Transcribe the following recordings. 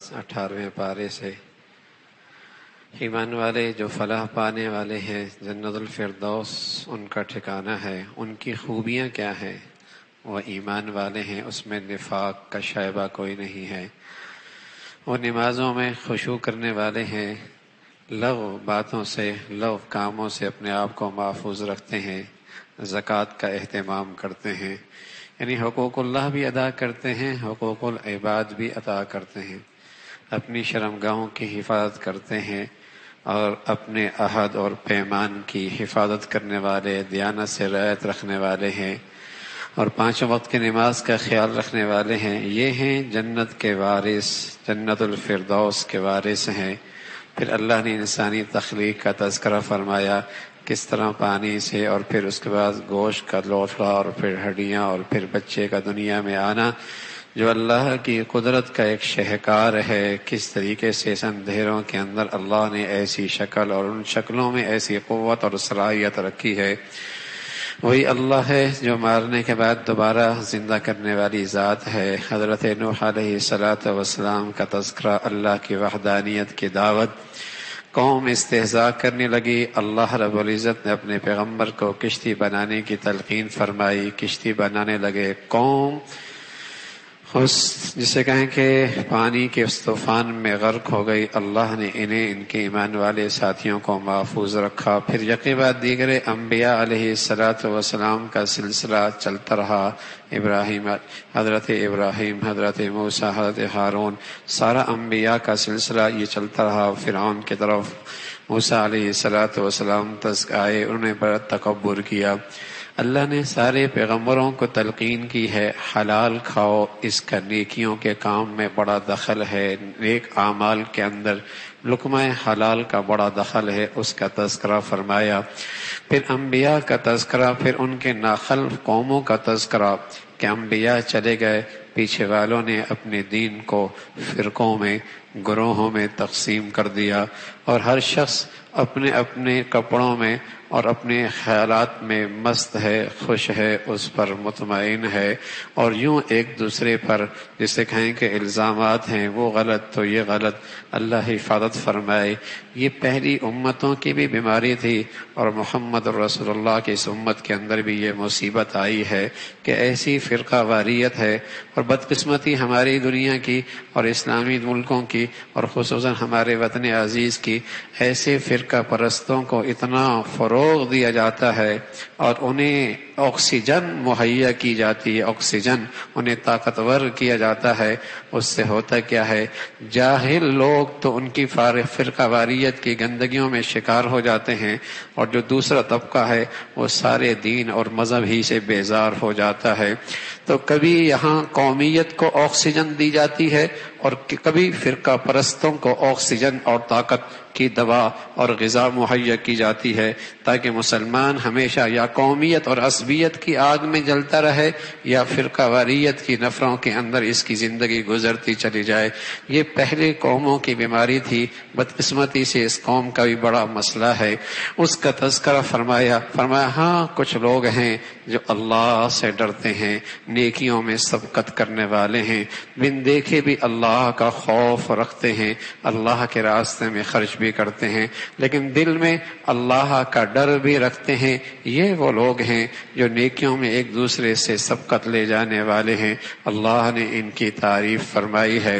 18ویں پارے سے ایمان والے جو فلاح پانے والے ہیں جنت الفردوس ان کا ٹھکانہ ہے. ان کی خوبیاں کیا ہیں؟ وہ ایمان والے ہیں، اس میں نفاق کا شائبہ کوئی نہیں ہے. وہ نمازوں میں خشوع کرنے والے ہیں، لغو باتوں سے لغو کاموں سے اپنے آپ کو محفوظ رکھتے ہیں، زکوٰۃ کا اہتمام کرتے ہیں، یعنی حقوق اللہ بھی ادا کرتے ہیں، حقوق العباد بھی ادا کرتے ہیں، اپنی شرمگاہوں کی حفاظت کرتے ہیں اور اپنے عہد اور پیمان کی حفاظت کرنے والے، دیانت سے رعایت رکھنے والے ہیں اور 5 وقت کی نماز کا خیال رکھنے والے ہیں. یہ ہیں جنت کے وارث، جنت الفردوس کے وارث ہیں. پھر اللہ نے انسانی تخلیق کا تذکرہ فرمایا، کس طرح پانی سے اور پھر اس کے بعد گوشت کا لوٹھڑا اور پھر ہڈیاں اور پھر بچے کا دنیا میں آنا، جو اللہ کی قدرت کا ایک شہکار ہے. کس طریقے سے اس اندھیروں کے اندر اللہ نے ایسی شکل اور ان شکلوں میں ایسی قوت اور صلاحیت رکھی ہے. وہی اللہ ہے جو مارنے کے بعد دوبارہ زندہ کرنے والی ذات ہے. حضرت نوح علیہ الصلوۃ والسلام کا تذکرہ، اللہ کی وحدانیت کی دعوت. قوم استہزاء کرنے لگی، اللہ رب العزت نے اپنے پیغمبر کو کشتی بنانے کی تلقین فرمائی، کشتی بنانے لگے. قوم اس جسے کہیں کہ پانی کے اس طوفان میں غرق ہو گئی. اللہ نے انہیں ان کے ایمان والے ساتھیوں کو محفوظ رکھا. پھر یقین بعد دیگر انبیاء علیہ الصلوۃ والسلام کا سلسلہ چلتا رہا. حضرت ابراہیم، حضرت موسیٰ، حضرت ہارون، سارا انبیاء کا سلسلہ یہ چلتا رہا. فرعون کی طرف موسیٰ علیہ الصلوۃ والسلام تک آئے، انہوں نے بڑا تکبر کیا. اللہ نے سارے پیغمبروں کو تلقین کی ہے، حلال کھاؤ، اس کا نیکیوں کے کام میں بڑا دخل ہے، نیک اعمال کے اندر لقمہ حلال کا بڑا دخل ہے، اس کا تذکرہ فرمایا. پھر انبیاء کا تذکرہ، پھر ان کے ناخلف قوموں کا تذکرہ کہ انبیاء چلے گئے، پیچھے والوں نے اپنے دین کو فرقوں میں، گروہوں میں تقسیم کر دیا اور ہر شخص اپنے اپنے کپڑوں میں اور اپنے خیالات میں مست ہے، خوش ہے، اس پر مطمئن ہے اور یوں ایک دوسرے پر جسے کہیں کہ الزامات ہیں، وہ غلط تو یہ غلط. اللہ حفاظت فرمائے. یہ پہلی امتوں کی بھی بیماری تھی اور محمد رسول اللہ کی اس امت کے اندر بھی یہ مصیبت آئی ہے کہ ایسی فرقہ واریت ہے. اور بدقسمتی ہماری دنیا کی اور اسلامی ملکوں کی اور خصوصاً ہمارے وطن عزیز کی، ایسے فرقہ پرستوں کو اتنا فروغ دیا جاتا ہے اور انہیں آکسیجن مہیا کی جاتی ہے، آکسیجن انہیں طاقتور کیا جاتا ہے. اس سے ہوتا کیا ہے، جاہل لوگ تو ان کی فرقہ واریت کی گندگیوں میں شکار ہو جاتے ہیں اور جو دوسرا طبقہ ہے وہ سارے دین اور مذہب ہی سے بیزار ہو جاتا ہے. تو کبھی یہاں قومیت کو آکسیجن دی جاتی ہے اور کبھی فرقہ پرستوں کو آکسیجن اور طاقت کی دوا اور غذا مہیا کی جاتی ہے تاکہ مسلمان ہمیشہ یا قومیت اور عصبیت کی آگ میں جلتا رہے یا فرقہ واریت کی نفروں کے اندر اس کی زندگی گزرتی چلی جائے. یہ پہلے قوموں کی بیماری تھی، بدقسمتی سے اس قوم کا بھی بڑا مسئلہ ہے. اس کا تذکرہ فرمایا ہاں کچھ لوگ ہیں جو اللہ سے ڈرتے ہیں، نیکیوں میں سبقت کرنے والے ہیں، بن دیکھے بھی اللہ کا خوف رکھتے ہیں، اللہ کے راستے میں خرچ بھی کرتے ہیں لیکن دل میں اللہ کا ڈر بھی رکھتے ہیں. یہ وہ لوگ ہیں جو نیکیوں میں ایک دوسرے سے سبقت لے جانے والے ہیں. اللہ نے ان کی تعریف فرمائی ہے.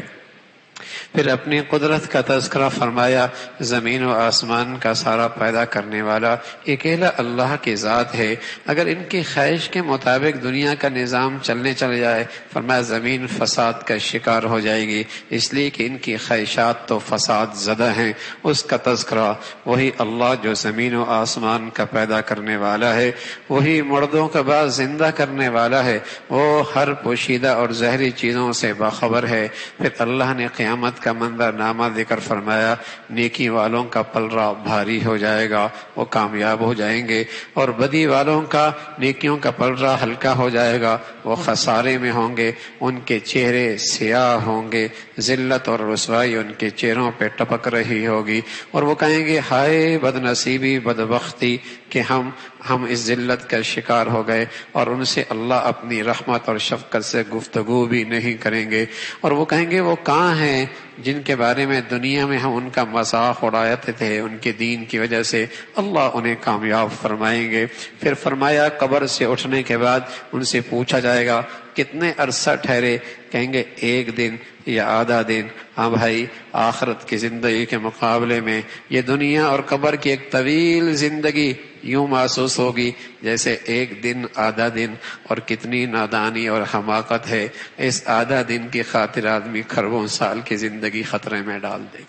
پھر اپنی قدرت کا تذکرہ فرمایا. زمین و آسمان کا سارا پیدا کرنے والا اکیلا اللہ کی ذات ہے. اگر ان کی خواہش کے مطابق دنیا کا نظام چلنے چل جائے، فرمایا زمین فساد کا شکار ہو جائے گی، اس لیے کہ ان کی خواہشات تو فساد زدہ ہیں. اس کا تذکرہ وہی اللہ جو زمین و آسمان کا پیدا کرنے والا ہے، وہی مردوں کا بعد زندہ کرنے والا ہے، وہ ہر پوشیدہ اور زہری چیزوں سے باخبر ہے. پھر اللہ نے قیامت کا منظر نامہ ذکر فرمایا. نیکی والوں کا پلڑا بھاری ہو جائے گا، وہ کامیاب ہو جائیں گے، اور بدی والوں کا نیکیوں کا پلڑا ہلکا ہو جائے گا، وہ خسارے میں ہوں گے. ان کے چہرے سیاہ ہوں گے، ذلت اور رسوائی ان کے چہروں پہ ٹپک رہی ہوگی اور وہ کہیں گے ہائے بد نصیبی، بدبختی کہ ہم اس ذلت کا شکار ہو گئے. اور ان سے اللہ اپنی رحمت اور شفقت سے گفتگو بھی نہیں کریں گے اور وہ کہیں گے وہ کہاں ہیں ہیں جن کے بارے میں دنیا میں ہم ان کا مذاق اڑاتے تھے ان کے دین کی وجہ سے، اللہ انہیں کامیاب فرمائیں گے۔ پھر فرمایا قبر سے اٹھنے کے بعد ان سے پوچھا جائے گا کتنے عرصہ ٹھہرے؟ کہیں گے 1 دن یا آدھا دن۔ ہاں بھائی، آخرت کی زندگی کے مقابلے میں یہ دنیا اور قبر کی ایک طویل زندگی یوں محسوس ہوگی جیسے 1 دن آدھا دن۔ اور کتنی نادانی اور حماقت ہے، اس آدھا دن کی خاطر آدمی خربوں سال کی زندگی خطرے میں ڈال دے۔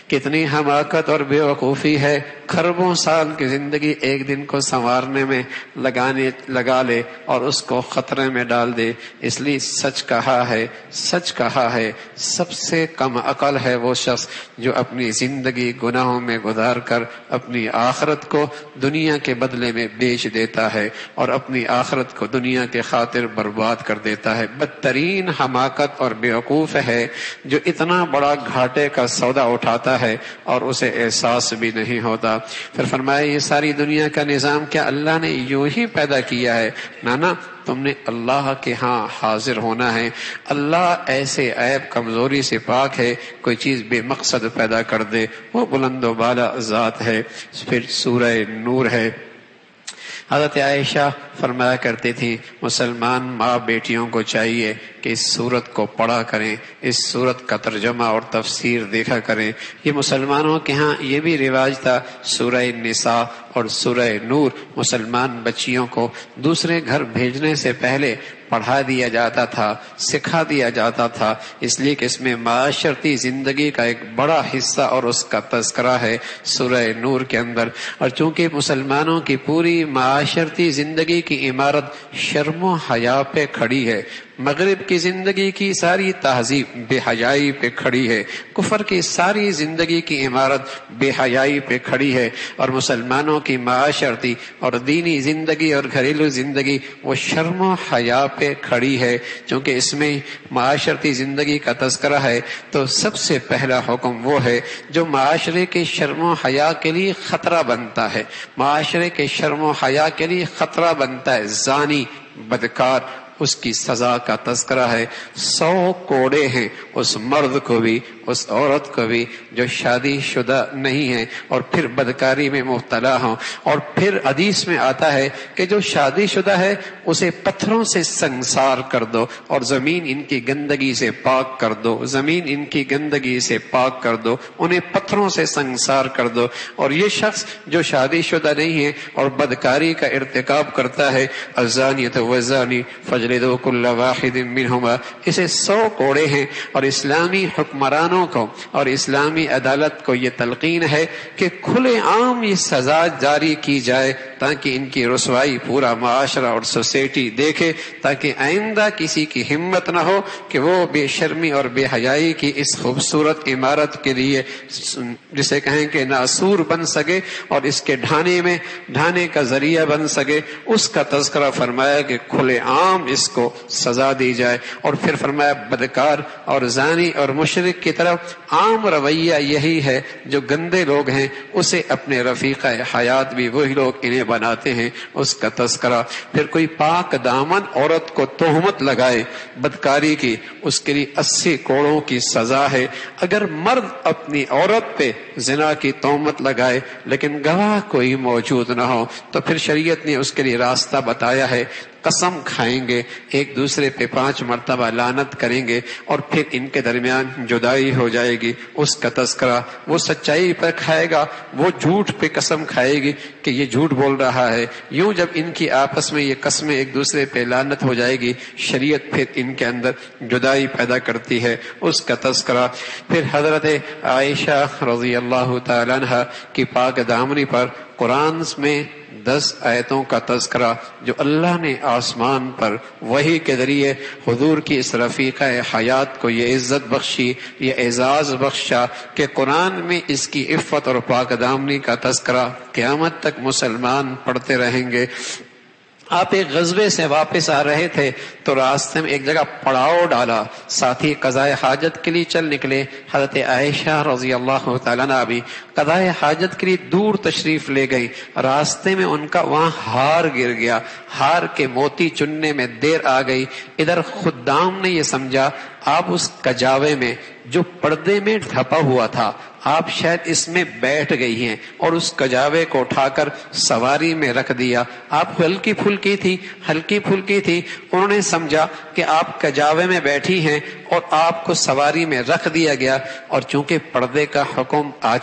کتنی حماقت اور بے وقوفی ہے، خربوں سال کی زندگی 1 دن کو سنوارنے میں لگا لے اور اس کو خطرے میں ڈال دے۔ اس لیے سچ کہا ہے سب سے کم عقل ہے وہ شخص جو اپنی زندگی گناہوں میں گزار کر اپنی آخرت کو دنیا کے بدلے میں بیچ دیتا ہے اور اپنی آخرت کو دنیا کے خاطر برباد کر دیتا ہے۔ بدترین حماقت اور بیوقوف ہے جو اتنا بڑا گھاٹے کا سودا اٹھاتا ہے اور اسے احساس بھی نہیں ہوتا۔ پھر فرمایا یہ ساری دنیا کا نظام کیا اللہ نے یوں ہی پیدا کیا ہے؟ نانا، تم نے اللہ کے ہاں حاضر ہونا ہے۔ اللہ ایسے عیب کمزوری سے پاک ہے، کوئی چیز بے مقصد پیدا کر دے، وہ بلند و بالا ذات ہے۔ پھر سورہ نور ہے۔ حضرت عائشہ فرمایا کرتی تھی مسلمان ماں بیٹیوں کو چاہیے کہ اس سورت کو پڑھا کریں، اس سورت کا ترجمہ اور تفسیر دیکھا کریں۔ یہ مسلمانوں کے ہاں یہ بھی رواج تھا، سورہ نساء اور سورہ نور مسلمان بچیوں کو دوسرے گھر بھیجنے سے پہلے پڑھا دیا جاتا تھا، سکھا دیا جاتا تھا، اس لیے کہ اس میں معاشرتی زندگی کا ایک بڑا حصہ اور اس کا تذکرہ ہے سورہ نور کے اندر۔ اور چونکہ مسلمانوں کی پوری معاشرتی زندگی کی عمارت شرم و حیا پہ کھڑی ہے، مغرب کی زندگی کی ساری تہذیب بے حیائی پہ کھڑی ہے، کفر کی ساری زندگی کی عمارت بے حیائی پہ کھڑی ہے، اور مسلمانوں کی معاشرتی اور دینی زندگی اور گھریلو زندگی وہ شرم و حیا پہ کھڑی ہے۔ چونکہ اس میں معاشرتی زندگی کا تذکرہ ہے تو سب سے پہلا حکم وہ ہے جو معاشرے کے شرم و حیا کے لیے خطرہ بنتا ہے، معاشرے کے شرم و حیا کے لیے خطرہ بنتا ہے، زانی، بدکار، اس کی سزا کا تذکرہ ہے۔ 100 کوڑے ہیں اس مرد کو بھی، اس عورت کو بھی جو شادی شدہ نہیں ہے اور پھر بدکاری میں مبتلا ہوں۔ اور پھر حدیث میں آتا ہے کہ جو شادی شدہ ہے اسے پتھروں سے سنسار کر دو اور زمین ان کی گندگی سے پاک کر دو، زمین ان کی گندگی سے پاک کر دو، انہیں پتھروں سے سنسار کر دو۔ اور یہ شخص جو شادی شدہ نہیں ہے اور بدکاری کا ارتکاب کرتا ہے، الزانیۃ والزانی فاجلدوا کل واحد منہما، اسے 100 کوڑے ہیں۔ اور اسلامی حکمرانوں کو اور اسلامی عدالت کو یہ تلقین ہے کہ کھلے عام یہ سزا جاری کی جائے تاکہ ان کی رسوائی پورا معاشرہ اور سوسائٹی دیکھے، تاکہ آئندہ کسی کی ہمت نہ ہو کہ وہ بے شرمی اور بے حیائی کی اس خوبصورت عمارت کے لیے جسے کہیں کہ ناسور بن سکے اور اس کے ڈھانے کا ذریعہ بن سکے۔ اس کا تذکرہ فرمایا کہ کھلے عام اس کو سزا دی جائے۔ اور پھر فرمایا بدکار اور زانی اور مشرک کی طرف عام رویہ یہی ہے، جو گندے لوگ ہیں اسے اپنے رفیقہ حیات بھی وہی لوگ انہیں بناتے ہیں، اس کا تذکرہ۔ پھر کوئی پاک دامن عورت کو تہمت لگائے بدکاری کی، اس کے لیے 80 کوڑوں کی سزا ہے۔ اگر مرد اپنی عورت پہ زنا کی تہمت لگائے لیکن گواہ کوئی موجود نہ ہو تو پھر شریعت نے اس کے لیے راستہ بتایا ہے، قسم کھائیں گے، ایک دوسرے پہ 5 مرتبہ لعنت کریں گے اور پھر ان کے درمیان جدائی ہو جائے گی، اس کا تذکرہ۔ وہ سچائی پر کھائے گا، وہ جھوٹ پہ قسم کھائے گی کہ یہ جھوٹ بول رہا ہے۔ یوں جب ان کی آپس میں یہ قسمیں ایک دوسرے پہ لعنت ہو جائے گی، شریعت پھر ان کے اندر جدائی پیدا کرتی ہے، اس کا تذکرہ۔ پھر حضرت عائشہ رضی اللہ تعالی عنہ کی پاک دامنی پر قرآن میں 10 آیتوں کا تذکرہ جو اللہ نے آسمان پر وحی کے ذریعے حضور کی اس رفیقہ حیات کو یہ عزت بخشی، یہ اعزاز بخشا کہ قرآن میں اس کی عفت اور پاک دامنی کا تذکرہ قیامت تک مسلمان پڑھتے رہیں گے۔ آپ ایک غزوے سے واپس آ رہے تھے تو راستے میں ایک جگہ پڑاؤ ڈالا، ساتھی قضاء حاجت کے لیے چل نکلے۔ حضرت عائشہ رضی اللہ تعالیٰ عنہ بھی قضاء حاجت کے لیے دور تشریف لے گئی۔ راستے میں ان کا وہاں ہار گر گیا، ہار کے موتی چننے میں دیر آ گئی۔ ادھر خدام نے یہ سمجھا آپ اس کجاوے میں جو پردے میں ڈھپا ہوا تھا، آپ شاید اس میں بیٹھ گئی ہیں اور اس کجاوے کو اٹھا کر سواری میں رکھ دیا. آپ ہلکی پھلکی تھی. انہوں نے سمجھا کہ آپ کجاوے میں بیٹھی ہیں اور آپ کو سواری میں رکھ دیا گیا، اور چونکہ پردے کا حکم آ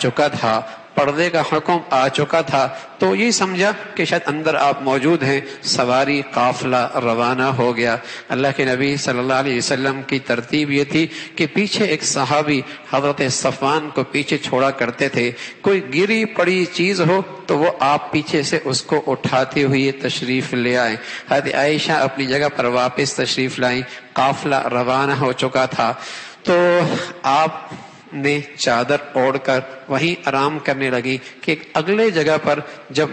چکا تھا تو یہ سمجھا کہ شاید اندر آپ موجود ہیں. سواری قافلہ روانہ ہو گیا. اللہ کے نبی صلی اللہ علیہ وسلم کی ترتیب یہ تھی کہ پیچھے ایک صحابی حضرت صفوان کو پیچھے چھوڑا کرتے تھے. کوئی گری پڑی چیز ہو تو وہ آپ پیچھے سے اس کو اٹھاتے ہوئے تشریف لے آئے. حضرت عائشہ اپنی جگہ پر واپس تشریف لائیں. قافلہ روانہ ہو چکا تھا تو آپ نے چادر اوڑھ کر وہیں آرام کرنے لگی کہ اگلے جگہ پر جب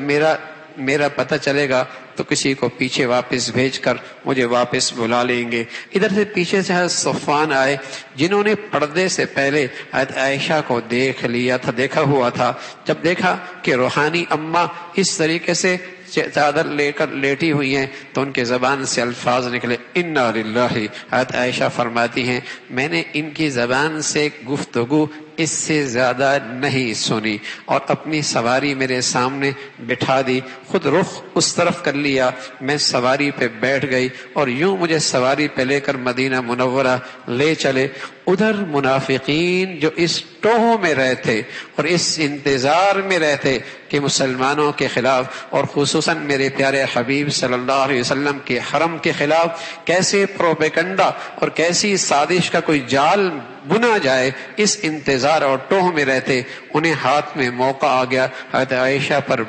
میرا پتہ چلے گا تو کسی کو پیچھے واپس بھیج کر مجھے واپس بلا لیں گے. ادھر سے پیچھے سے حضرت صفوان آئے جنہوں نے پردے سے پہلے حضرت عائشہ کو دیکھا ہوا تھا. جب دیکھا کہ روحانی اماں اس طریقے سے چادر لے کر لیٹی ہوئی ہیں تو ان کے زبان سے الفاظ نکلے انا للہ. حضرت عائشہ فرماتی ہیں میں نے ان کی زبان سے گفتگو اس سے زیادہ نہیں سنی اور اپنی سواری میرے سامنے بٹھا دی. خود رخ اس طرف کر لیا. میں سواری پہ بیٹھ گئی اور یوں مجھے سواری پہ لے کر مدینہ منورہ لے چلے. ادھر منافقین جو اس ٹوہ میں رہتے اور اس انتظار میں رہتے کہ مسلمانوں کے خلاف اور خصوصاً میرے پیارے حبیب صلی اللہ علیہ وسلم کے حرم کے خلاف کیسے پروپیگنڈا اور کیسی سازش کا کوئی جال بنا جائے، اس انتظار اور ٹوہ میں رہتے. انہیں ہاتھ میں موقع آ گیا. حضرت عائشہ پر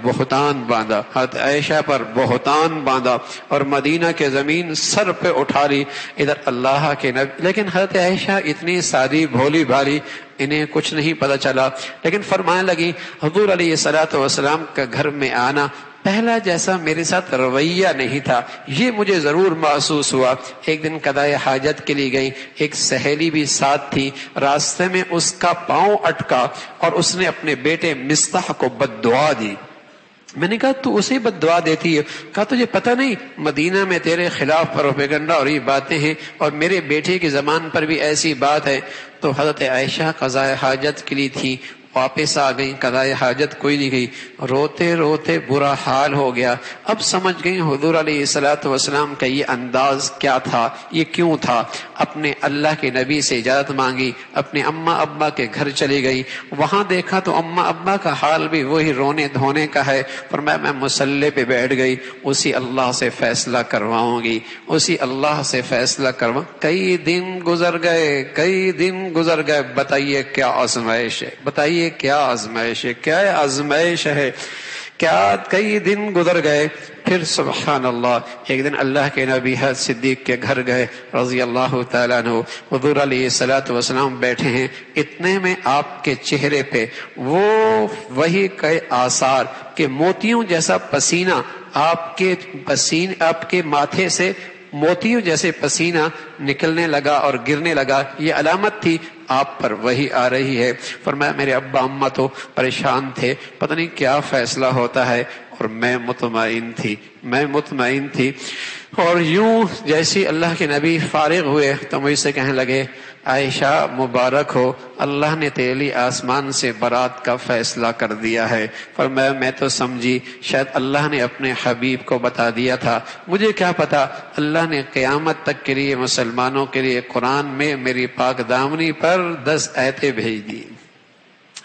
بہتان باندھا اور مدینہ کے زمین سر پہ اٹھا لی. ادھر اللہ کے نبی، لیکن حضرت عائشہ اتنی سادی بھولی بھالی، انہیں کچھ نہیں پتہ چلا. لیکن فرمانے لگی حضور علیہ الصلوۃ والسلام کا گھر میں آنا پہلا جیسا میرے ساتھ رویہ نہیں تھا، یہ مجھے ضرور محسوس ہوا. ایک دن قضائے حاجت کے لیے گئی، ایک سہیلی بھی ساتھ تھی. راستے میں اس کا پاؤں اٹکا اور اس نے اپنے بیٹے مصطح کو بد دعا دی. میں نے کہا تو اسے بد دعا دیتی ہے؟ کہا تجھے پتہ نہیں مدینہ میں تیرے خلاف پروپیگنڈا اور یہ باتیں ہیں اور میرے بیٹے کی زبان پر بھی ایسی بات ہے. تو حضرت عائشہ قضائے حاجت کے لیے تھی، واپس آ گئی. قضائے حاجت کوئی نہیں گئی. روتے روتے برا حال ہو گیا. اب سمجھ گئی حضور علیہ الصلوۃ والسلام کا یہ انداز کیا تھا، یہ کیوں تھا. اپنے اللہ کے نبی سے اجازت مانگی، اپنے اماں ابا کے گھر چلی گئی. وہاں دیکھا تو اماں ابا کا حال بھی وہی رونے دھونے کا ہے. فرمایا میں مصلی پہ بیٹھ گئی، اسی اللہ سے فیصلہ کرواؤں گی، اسی اللہ سے فیصلہ کئی دن گزر گئے. بتائیے کیا آزمائش ہے، بتائیے کیا آزمائش ہے، کیا آزمائش ہے. کیا کئی دن گزر گئے. پھر سبحان اللہ ایک دن اللہ کے نبی حضرت صدیق کے گھر گئے رضی اللہ تعالیٰ عنہ. حضور علیہ الصلوۃ والسلام بیٹھے ہیں. اتنے میں آپ کے چہرے پہ وہی کے آثار کہ موتیوں جیسا پسینہ آپ کے ماتھے سے موتیوں جیسے پسینہ نکلنے لگا اور گرنے لگا. یہ علامت تھی آپ پر وہی آ رہی ہے. فرمایا میرے ابا اماں تو پریشان تھے، پتہ نہیں کیا فیصلہ ہوتا ہے، اور میں مطمئن تھی. اور یوں جیسی اللہ کے نبی فارغ ہوئے تو مجھ سے کہنے لگے عائشہ مبارک ہو، اللہ نے تیری آسمان سے برات کا فیصلہ کر دیا ہے. فرمایا میں تو سمجھی شاید اللہ نے اپنے حبیب کو بتا دیا تھا، مجھے کیا پتا اللہ نے قیامت تک کے لیے مسلمانوں کے لیے قرآن میں میری پاک دامنی پر 10 آیتیں بھیج دی.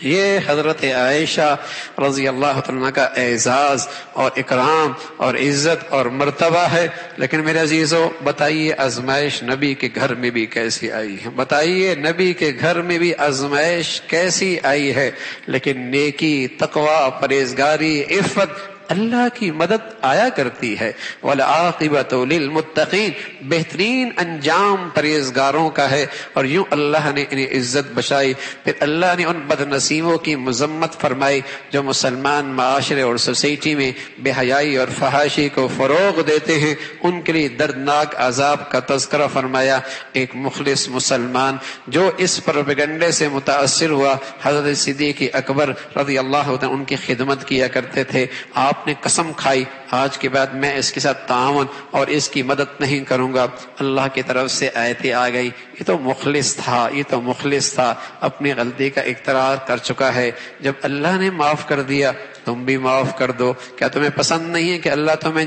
یہ حضرت عائشہ رضی اللہ عنہ کا اعزاز اور اکرام اور عزت اور مرتبہ ہے. لیکن میرے عزیزو بتائیے آزمائش نبی کے گھر میں بھی کیسی آئی ہے، بتائیے نبی کے گھر میں بھی آزمائش کیسی آئی ہے. لیکن نیکی، تقوی، پرہیزگاری، عفت، اللہ کی مدد آیا کرتی ہے. والعاقبۃ للمتقین، بہترین انجام پرہیزگاروں کا ہے. اور یوں اللہ نے انہیں عزت بخشائی. پھر اللہ نے ان بد نصیبوں کی مذمت فرمائی جو مسلمان معاشرے اور سوسائٹی میں بے حیائی اور فحاشی کو فروغ دیتے ہیں. ان کے لیے دردناک عذاب کا تذکرہ فرمایا. ایک مخلص مسلمان جو اس پروپیگنڈے سے متاثر ہوا، حضرت صدیق اکبر رضی اللہ عنہ ان کی خدمت کیا کرتے تھے. آپ آپ نے قسم کھائی آج کے بعد میں اس کے ساتھ تعاون اور اس کی مدد نہیں کروں گا. اللہ کی طرف سے آیتیں آ گئی. یہ تو مخلص تھا, اپنی غلطی کا اقرار کر چکا ہے. جب اللہ نے معاف کر دیا تم بھی معاف کر دو. کیا تمہیں پسند نہیں ہے کہ اللہ تمہیں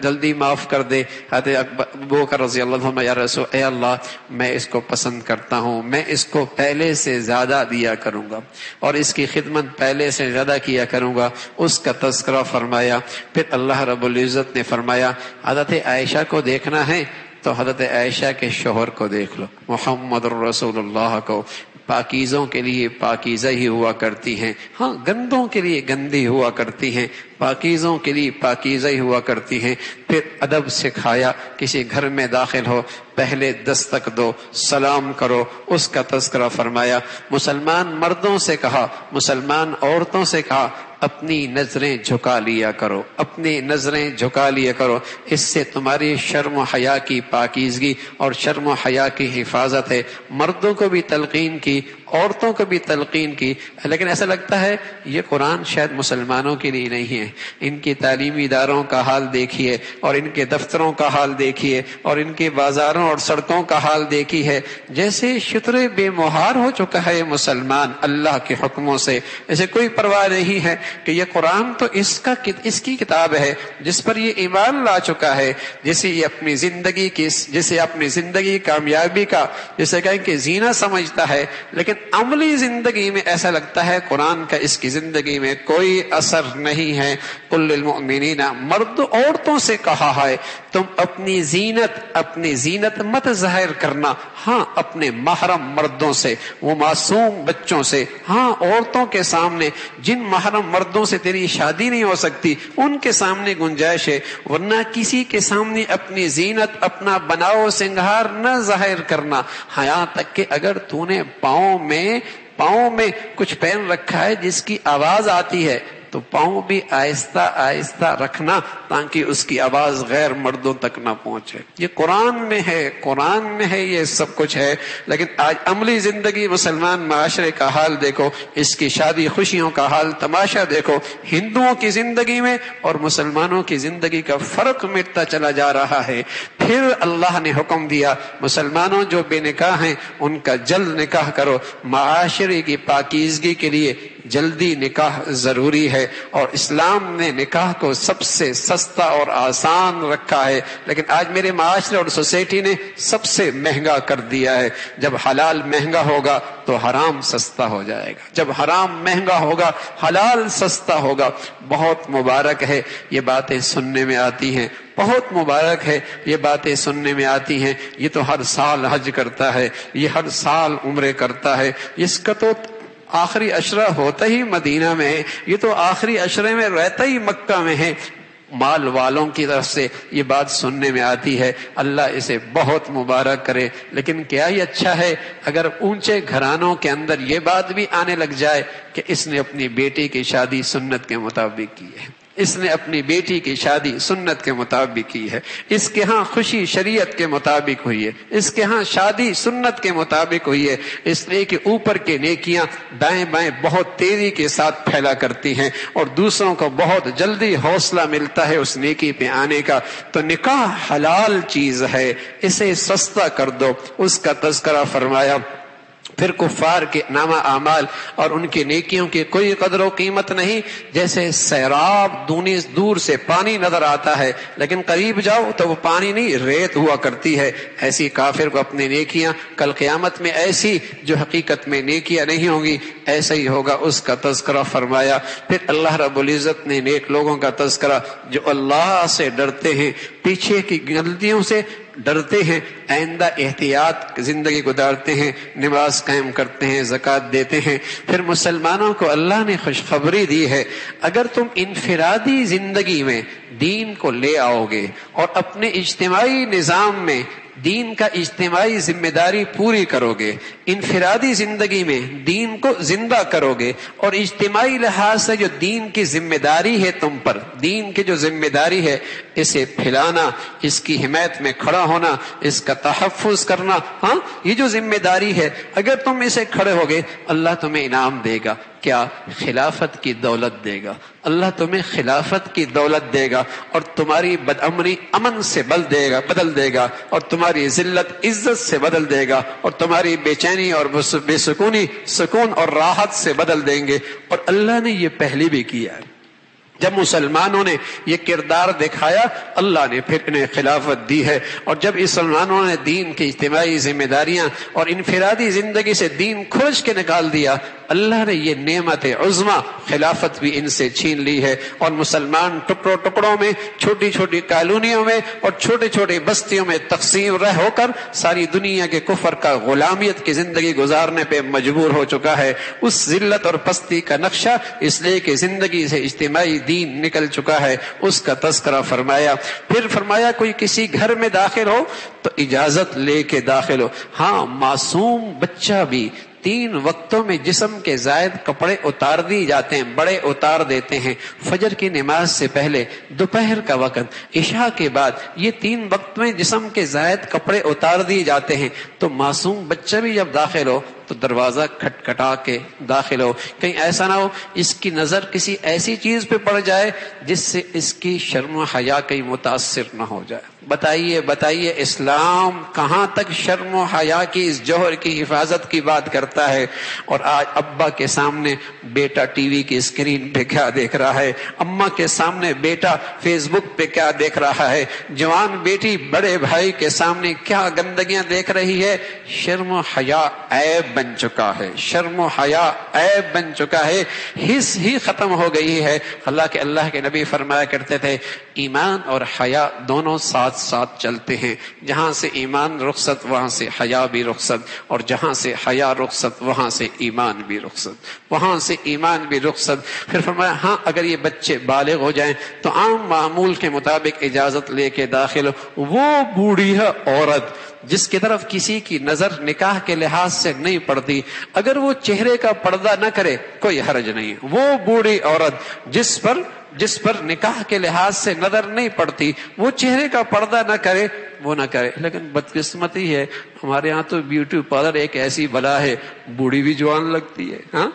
جلدی معاف کر دے؟ حضرت ابو بکر رضی اللہ عنہ, یا رسول اے اللہ میں اس کو پسند کرتا ہوں, میں اس کو پہلے سے زیادہ دیا کروں گا اور اس کی خدمت پہلے سے زیادہ کیا کروں گا. اس کا تذکرہ فرمایا. پھر اللہ رب العزت نے فرمایا حضرت عائشہ کو دیکھنا ہے تو حضرت عائشہ کے شوہر کو دیکھ لو. محمد رسول اللہ کو پاکیزوں کے لیے پاکیزہ ہی ہوا کرتی ہیں, ہاں گندوں کے لیے گندی ہوا کرتی ہیں, پاکیزوں کے لیے پاکیزہ ہی ہوا کرتی ہیں. پھر ادب سکھایا, کسی گھر میں داخل ہو پہلے دستک دو, سلام کرو, اس کا تذکرہ فرمایا. مسلمان مردوں سے کہا, مسلمان عورتوں سے کہا اپنی نظریں جھکا لیا کرو, اپنی نظریں جھکا لیا کرو. اس سے تمہاری شرم و حیا کی پاکیزگی اور شرم و حیا کی حفاظت ہے. مردوں کو بھی تلقین کی, عورتوں کو بھی تلقین کی. لیکن ایسا لگتا ہے یہ قرآن شاید مسلمانوں کے لیے نہیں ہے. ان کی تعلیمی اداروں کا حال دیکھیے اور ان کے دفتروں کا حال دیکھیے اور ان کے بازاروں اور سڑکوں کا حال دیکھی ہے. جیسے شتر بے مہار ہو چکا ہے مسلمان اللہ کے حکموں سے. ایسے کوئی پرواہ نہیں ہے کہ یہ قرآن تو اس کی کتاب ہے جس پر یہ ایمان لا چکا ہے, جسے یہ اپنی زندگی کی, جسے اپنی زندگی کامیابی کا جسے کہیں کہ زینہ سمجھتا ہے. لیکن عملی زندگی میں ایسا لگتا ہے قرآن کا اس کی زندگی میں کوئی اثر نہیں ہے. قل للمؤمنین, مرد عورتوں سے کہا ہے تم اپنی زینت مت ظاہر کرنا, ہاں اپنے محرم مردوں سے, وہ معصوم بچوں سے, ہاں عورتوں کے سامنے جن محرم مردوں سے تیری شادی نہیں ہو سکتی ان کے سامنے گنجائش ہے, ورنہ کسی کے سامنے اپنی زینت اپنا بناؤ سنگھار نہ ظاہر کرنا. یہاں تک کہ اگر تو نے پاؤں میں کچھ پہن رکھا ہے جس کی آواز آتی ہے تو پاؤں بھی آہستہ آہستہ رکھنا تاکہ اس کی آواز غیر مردوں تک نہ پہنچے. یہ قرآن میں ہے یہ سب کچھ ہے. لیکن آج عملی زندگی مسلمان معاشرے کا حال دیکھو, اس کی شادی خوشیوں کا حال تماشا دیکھو. ہندوؤں کی زندگی میں اور مسلمانوں کی زندگی کا فرق مٹتا چلا جا رہا ہے. پھر اللہ نے حکم دیا مسلمانوں جو بے نکاح ہیں ان کا جلد نکاح کرو. معاشرے کی پاکیزگی کے لیے جلدی نکاح ضروری ہے اور اسلام نے نکاح کو سب سے سستا اور آسان رکھا ہے. لیکن آج میرے معاشرے اور سوسائٹی نے سب سے مہنگا کر دیا ہے. جب حلال مہنگا ہوگا تو حرام سستا ہو جائے گا, جب حرام مہنگا ہوگا حلال سستا ہوگا. بہت مبارک ہے یہ باتیں سننے میں آتی ہیں, بہت مبارک ہے یہ باتیں سننے میں آتی ہیں. یہ تو ہر سال حج کرتا ہے, یہ ہر سال عمرے کرتا ہے, اس کا تو آخری عشرہ ہوتا ہی مدینہ میں ہے, یہ تو آخری عشرے میں رہتا ہی مکہ میں ہے. مال والوں کی طرف سے یہ بات سننے میں آتی ہے, اللہ اسے بہت مبارک کرے. لیکن کیا ہی اچھا ہے اگر اونچے گھرانوں کے اندر یہ بات بھی آنے لگ جائے کہ اس نے اپنی بیٹی کی شادی سنت کے مطابق کی ہے, اس نے اپنی بیٹی کی شادی سنت کے مطابق کی ہے, اس کے ہاں خوشی شریعت کے مطابق ہوئی ہے, اس کے ہاں شادی سنت کے مطابق ہوئی ہے. اس لیے کہ اوپر کے نیکیاں دائیں بائیں بہت تیزی کے ساتھ پھیلا کرتی ہیں اور دوسروں کو بہت جلدی حوصلہ ملتا ہے اس نیکی پہ آنے کا. تو نکاح حلال چیز ہے, اسے سستا کر دو. اس کا تذکرہ فرمایا. پھر کفار کے نامہ اعمال اور ان کی نیکیوں کی کوئی قدر و قیمت نہیں. جیسے سیراب دور سے پانی نظر آتا ہے لیکن قریب جاؤ تو وہ پانی نہیں ریت ہوا کرتی ہے, ایسی کافر کو اپنی نیکیاں کل قیامت میں ایسی جو حقیقت میں نیکیاں نہیں ہوں گی ایسا ہی ہوگا. اس کا تذکرہ فرمایا. پھر اللہ رب العزت نے نیک لوگوں کا تذکرہ جو اللہ سے ڈرتے ہیں, پیچھے کی غلطیوں سے ڈرتے ہیں, آئندہ احتیاط زندگی گزارتے ہیں, نماز قائم کرتے ہیں, زکوٰۃ دیتے ہیں. پھر مسلمانوں کو اللہ نے خوشخبری دی ہے اگر تم انفرادی زندگی میں دین کو لے آؤ گے اور اپنے اجتماعی نظام میں دین کا اجتماعی ذمہ داری پوری کرو گے, انفرادی زندگی میں دین کو زندہ کرو گے اور اجتماعی لحاظ سے جو دین کی ذمہ داری ہے تم پر, دین کی جو ذمہ داری ہے اسے پھیلانا, اس کی حمایت میں کھڑا ہونا, اس کا تحفظ کرنا, ہاں یہ جو ذمہ داری ہے اگر تم اسے کھڑے ہوگے اللہ تمہیں انعام دے گا. کیا خلافت کی دولت دے گا، اللہ تمہیں خلافت کی دولت دے گا اور تمہاری بدامنی امن سے بدل دے گا اور تمہاری ذلت عزت سے بدل دے گا اور تمہاری بے چینی اور بے سکونی سکون اور راحت سے بدل دیں گے۔ اور اللہ نے یہ پہلے بھی کیا ہے، جب مسلمانوں نے یہ کردار دکھایا اللہ نے پھر انہیں خلافت دی ہے، اور جب مسلمانوں نے دین کی اجتماعی ذمہ داریاں اور انفرادی زندگی سے دین کھرچ کے نکال دیا، اللہ نے یہ نعمت عظما خلافت بھی ان سے چھین لی ہے، اور مسلمان ٹکڑوں میں، چھوٹی چھوٹی کالونیوں میں اور چھوٹی چھوٹی بستیوں میں تقسیم رہ ہو کر ساری دنیا کے کفر کا غلامیت کی زندگی گزارنے پہ مجبور ہو چکا ہے۔ اس ذلت اور پستی کا نقشہ اس لیے کہ زندگی سے اجتماعی دین نکل چکا ہے، اس کا تذکرہ فرمایا۔ پھر فرمایا کوئی کسی گھر میں داخل ہو تو اجازت لے کے داخل ہو۔ ہاں، معصوم بچہ بھی 3 وقتوں میں جسم کے زائد کپڑے اتار دی جاتے ہیں، بڑے اتار دیتے ہیں، فجر کی نماز سے پہلے، دوپہر کا وقت، عشاء کے بعد، یہ 3 وقت میں جسم کے زائد کپڑے اتار دیے جاتے ہیں۔ تو معصوم بچہ بھی جب داخل ہو تو دروازہ کھٹکھٹا کے داخل ہو، کہیں ایسا نہ ہو اس کی نظر کسی ایسی چیز پہ پڑ جائے جس سے اس کی شرم و حیا کہیں متاثر نہ ہو جائے۔ بتائیے اسلام کہاں تک شرم و حیا کی اس جوہر کی حفاظت کی بات کرتا ہے؟ اور آج ابا کے سامنے بیٹا ٹی وی کی اسکرین پہ کیا دیکھ رہا ہے، اماں کے سامنے بیٹا فیس بک پہ کیا دیکھ رہا ہے، جوان بیٹی بڑے بھائی کے سامنے کیا گندگیاں دیکھ رہی ہے۔ شرم و حیا عیب بن چکا ہے، شرم و حیا عیب بن چکا ہے، حس ہی ختم ہو گئی ہے۔ حالانکہ اللہ کے نبی فرمایا کرتے تھے ایمان اور حیا دونوں ساتھ ساتھ چلتے ہیں، جہاں سے ایمان رخصت وہاں سے حیا بھی رخصت، اور جہاں سے حیا رخصت وہاں سے ایمان بھی رخصت، وہاں سے ایمان بھی رخصت۔ پھر فرمایا ہاں اگر یہ بچے بالغ ہو جائیں تو عام معمول کے مطابق اجازت لے کے داخل ہو۔ وہ بوڑھیا عورت جس کی طرف کسی کی نظر نکاح کے لحاظ سے نہیں پڑتی، اگر وہ چہرے کا پردہ نہ کرے کوئی حرج نہیں۔ وہ بوڑھی عورت جس پر نکاح کے لحاظ سے نظر نہیں پڑتی، وہ چہرے کا پردہ نہ کرے، وہ نہ کرے۔ لیکن بدقسمتی ہے ہمارے ہاں تو بیوٹی پارلر ایک ایسی بلا ہے، بوڑھی بھی جوان لگتی ہے۔ ہاں،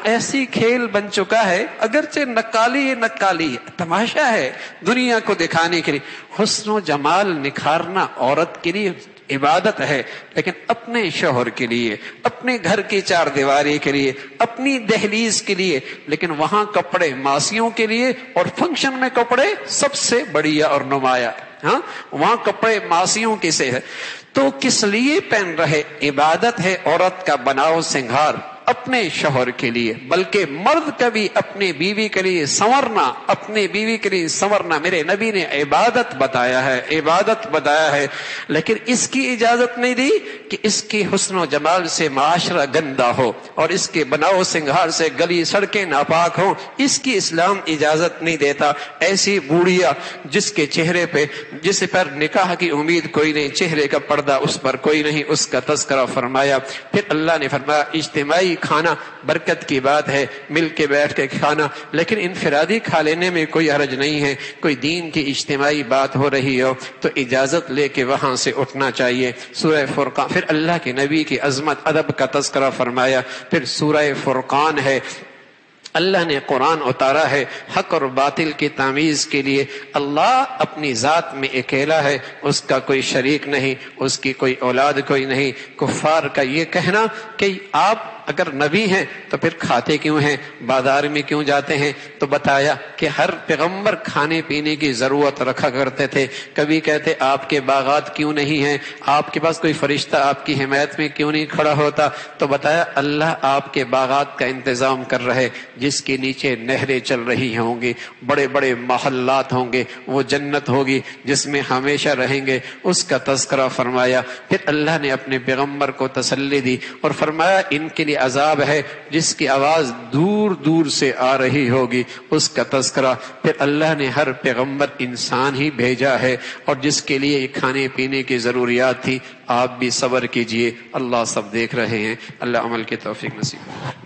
ایسی کھیل بن چکا ہے، اگرچہ نکالی تماشا ہے دنیا کو دکھانے کے لیے۔ حسن و جمال نکھارنا عورت کے لیے عبادت ہے، لیکن اپنے شوہر کے لیے، اپنے گھر کی 4 دیواری کے لیے، اپنی دہلیز کے لیے، لیکن وہاں کپڑے معصیوں کے لیے اور فنکشن میں کپڑے سب سے بڑھیا اور نمایاں۔ ہاں، وہاں کپڑے معصیوں کے سے ہے تو کس لیے پہن رہے؟ عبادت ہے عورت کا بناؤ سنگھار اپنے شوہر کے لیے، بلکہ مرد کا بھی اپنے بیوی کے لیے سنورنا میرے نبی نے عبادت بتایا ہے، لیکن اس کی اجازت نہیں دی کہ اس کی حسن و جمال سے معاشرہ گندا ہو اور اس کے بناؤ سنگھار سے گلی سڑکیں ناپاک ہوں، اس کی اسلام اجازت نہیں دیتا۔ ایسی بوڑھیا جس پر نکاح کی امید کوئی نہیں، چہرے کا پردہ اس پر کوئی نہیں، اس کا تذکرہ فرمایا۔ پھر اللہ نے فرمایا اجتماعی کھانا برکت کی بات ہے، مل کے بیٹھ کے کھانا، لیکن انفرادی کھا لینے میں کوئی حرج نہیں ہے۔ کوئی دین کی اجتماعی بات ہو رہی ہو تو اجازت لے کے وہاں سے اٹھنا چاہیے۔ سورہ فرقان، پھر اللہ کے نبی کی عظمت ادب کا تذکرہ فرمایا۔ پھر سورہ فرقان ہے، اللہ نے قرآن اتارا ہے حق اور باطل کی تمیز کے لیے۔ اللہ اپنی ذات میں اکیلا ہے، اس کا کوئی شریک نہیں، اس کی کوئی اولاد کوئی نہیں۔ کفار کا یہ کہنا کہ آپ اگر نبی ہیں تو پھر کھاتے کیوں ہیں، بازار میں کیوں جاتے ہیں، تو بتایا کہ ہر پیغمبر کھانے پینے کی ضرورت رکھا کرتے تھے۔ کبھی کہتے آپ کے باغات کیوں نہیں ہیں، آپ کے پاس کوئی فرشتہ آپ کی حمایت میں کیوں نہیں کھڑا ہوتا، تو بتایا اللہ آپ کے باغات کا انتظام کر رہے، جس کے نیچے نہریں چل رہی ہوں گی، بڑے بڑے محلات ہوں گے، وہ جنت ہوگی جس میں ہمیشہ رہیں گے، اس کا تذکرہ فرمایا۔ پھر اللہ نے اپنے پیغمبر کو تسلی دی اور فرمایا ان کے لیے عذاب ہے جس کی آواز دور دور سے آ رہی ہوگی، اس کا تذکرہ۔ پھر اللہ نے ہر پیغمبر انسان ہی بھیجا ہے اور جس کے لیے کھانے پینے کی ضروریات تھی۔ آپ بھی صبر کیجئے، اللہ سب دیکھ رہے ہیں۔ اللہ عمل کی توفیق نصیب